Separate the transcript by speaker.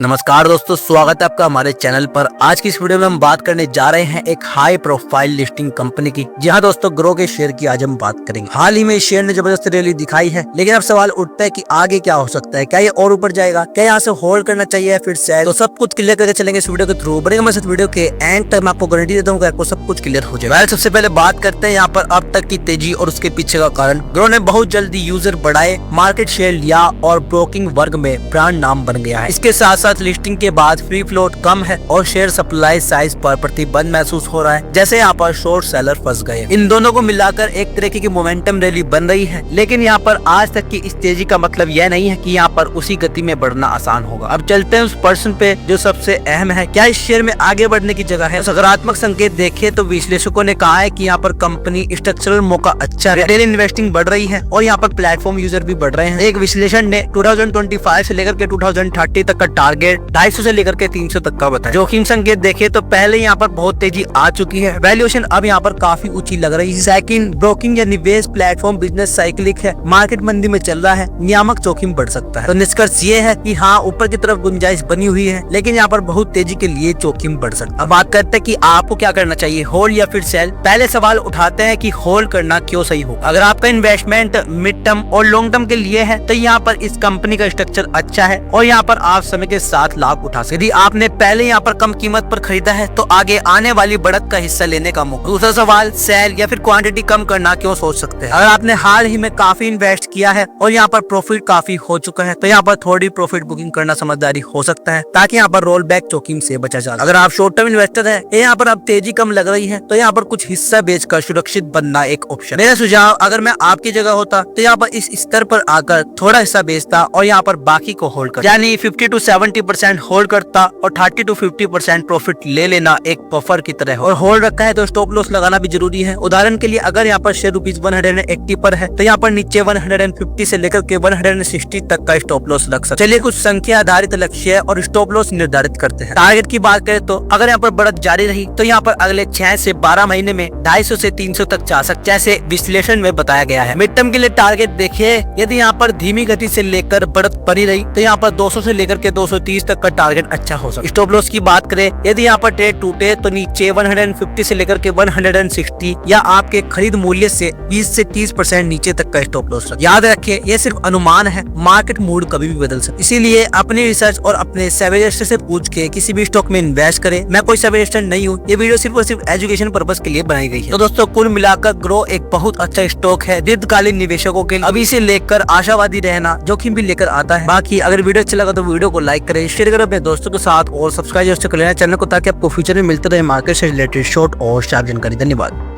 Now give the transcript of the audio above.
Speaker 1: नमस्कार दोस्तों, स्वागत है आपका हमारे चैनल पर। आज की इस वीडियो में हम बात करने जा रहे हैं एक हाई प्रोफाइल लिस्टिंग कंपनी की। जी हाँ दोस्तों, ग्रो के शेयर की आज हम बात करेंगे। हाल ही में इस शेयर ने जबरदस्त रैली दिखाई है, लेकिन अब सवाल उठता है कि आगे क्या हो सकता है। क्या ये और ऊपर जाएगा, क्या यहाँ से होल्ड करना चाहिए फिर से? तो सब कुछ क्लियर करके चलेंगे इस वीडियो के थ्रू। बनेगा मेरे साथ वीडियो के एंड तक। मैं आपको गारंटी देता हूँ आपको सब कुछ क्लियर हो जाएगा। सबसे पहले बात करते हैं यहाँ पर अब तक की तेजी और उसके पीछे का कारण। ग्रो ने बहुत जल्दी यूजर बढ़ाए, मार्केट शेयर लिया और ब्रोकिंग वर्ग में ब्रांड नाम बन गया है। इसके साथ साथ लिस्टिंग के बाद फ्री फ्लोट कम है और शेयर सप्लाई साइज पर प्रतिबंध महसूस हो रहा है, जैसे यहाँ पर शॉर्ट सेलर फंस गए। इन दोनों को मिलाकर एक तरीके की मोमेंटम रैली बन रही है, लेकिन यहाँ पर आज तक की इस तेजी का मतलब यह नहीं है कि यहाँ पर उसी गति में बढ़ना आसान होगा। अब चलते हैं उस पर्सन पे जो सबसे अहम है। क्या इस शेयर में आगे बढ़ने की जगह है? सकारात्मक संकेत देखे तो विश्लेषकों ने कहा है कि यहाँ पर कंपनी स्ट्रक्चरल मौका अच्छा है, रिटेल इन्वेस्टिंग बढ़ रही है और यहाँ पर प्लेटफॉर्म यूजर भी बढ़ रहे हैं। एक विश्लेषण ने 2025 से लेकर के 2030 तक का टारगेट 250 से लेकर के 300 तक का बताया। जोखिम संकेत देखे तो पहले यहाँ पर बहुत तेजी आ चुकी है, वैल्यूएशन अब यहाँ पर काफी ऊंची लग रही है। सेकंड, ब्रोकिंग या निवेश प्लेटफॉर्म बिजनेस साइक्लिक है, मार्केट मंदी में चल रहा है, नियामक जोखिम बढ़ सकता है। तो निष्कर्ष ये है कि हाँ, ऊपर की तरफ गुंजाइश बनी हुई है, लेकिन यहाँ पर बहुत तेजी के लिए जोखिम बढ़ सकता है। अब बात करते हैं कि आपको क्या करना चाहिए, होल्ड या फिर सेल। पहले सवाल उठाते हैं कि होल्ड करना क्यों सही हो। अगर आपका इन्वेस्टमेंट मिड टर्म और लॉन्ग टर्म के लिए है तो यहाँ पर इस कंपनी का स्ट्रक्चर अच्छा है और यहाँ पर आप समय के साथ लाभ उठा सकते। यदि आपने पहले यहाँ पर कम कीमत पर खरीदा है तो आगे आने वाली बढ़त का हिस्सा लेने का मौका। दूसरा सवाल, सेल या फिर क्वांटिटी कम करना क्यों सोच सकते हैं। अगर आपने हाल ही में काफी इन्वेस्ट किया है और यहाँ पर प्रॉफिट काफी हो चुका है तो यहाँ पर थोड़ी प्रॉफिट बुकिंग करना समझदारी हो सकता है, ताकि यहाँ पर रोल बैक जोखिम से बचा जा। अगर आप शॉर्ट टर्म इन्वेस्टर है, यहाँ पर अब तेजी कम लग रही है तो यहाँ पर कुछ हिस्सा बेचकर सुरक्षित बनना एक ऑप्शन। मेरा सुझाव, अगर मैं आपकी जगह होता तो यहाँ पर इस स्तर पर आकर थोड़ा हिस्सा बेचता और यहाँ पर बाकी को होल्ड करता, यानी 50 to 70% होल्ड करता और 30 to 50% प्रॉफिट ले लेना एक बफर की तरह। और होल्ड रखा है तो स्टॉप लॉस लगाना भी जरूरी है। उदाहरण के लिए अगर यहाँ पर शेयर ₹180 पर है तो यहाँ पर नीचे 150 से लेकर के 160 तक का स्टॉप लॉस रख सकते। चलिए कुछ संख्या आधारित लक्ष्य और स्टॉप लॉस निर्धारित करते हैं। टारगेट की बात करें तो अगर यहाँ पर बढ़त जारी रही तो यहाँ पर अगले 6 से 12 महीने में 250 से 300 तक जा सकते, जैसे विश्लेषण में बताया गया है। मिड टर्म के लिए टारगेट देखिए, यदि यहाँ पर धीमी गति से लेकर बढ़त बनी रही तो यहाँ पर 200 से लेकर के 230 तक का टारगेट अच्छा हो सकता है। स्टॉप लॉस की बात करें, यदि यहाँ पर ट्रेड टूटे तो नीचे 150 से लेकर के 160 या आपके खरीद मूल्य से 20 से 30% नीचे तक का स्टॉप लॉस रखें। याद रखिए, यह सिर्फ अनुमान है, मार्केट मूड कभी भी बदल सकता है। इसीलिए अपनी रिसर्च और अपने सजेशन से पूछ के किसी भी स्टॉक में इन्वेस्ट करें। मैं कोई सजेशन नहीं हूँ, ये वीडियो सिर्फ और सिर्फ एजुकेशन पर्पस के लिए बनाई गई है। तो दोस्तों, कुल मिलाकर ग्रो एक बहुत अच्छा स्टॉक है दीर्घकालीन निवेशकों के लिए। अभी से लेकर आशावादी रहना जोखिम भी लेकर आता है। बाकी अगर वीडियो अच्छा लगा तो वीडियो को लाइक करें, शेयर करें अपने दोस्तों के साथ और सब्सक्राइब कर लेना चैनल को, ताकि आपको फ्यूचर में मिलते रहे मार्केट से रिलेटेड शॉर्ट और शार्प जानकारी। धन्यवाद।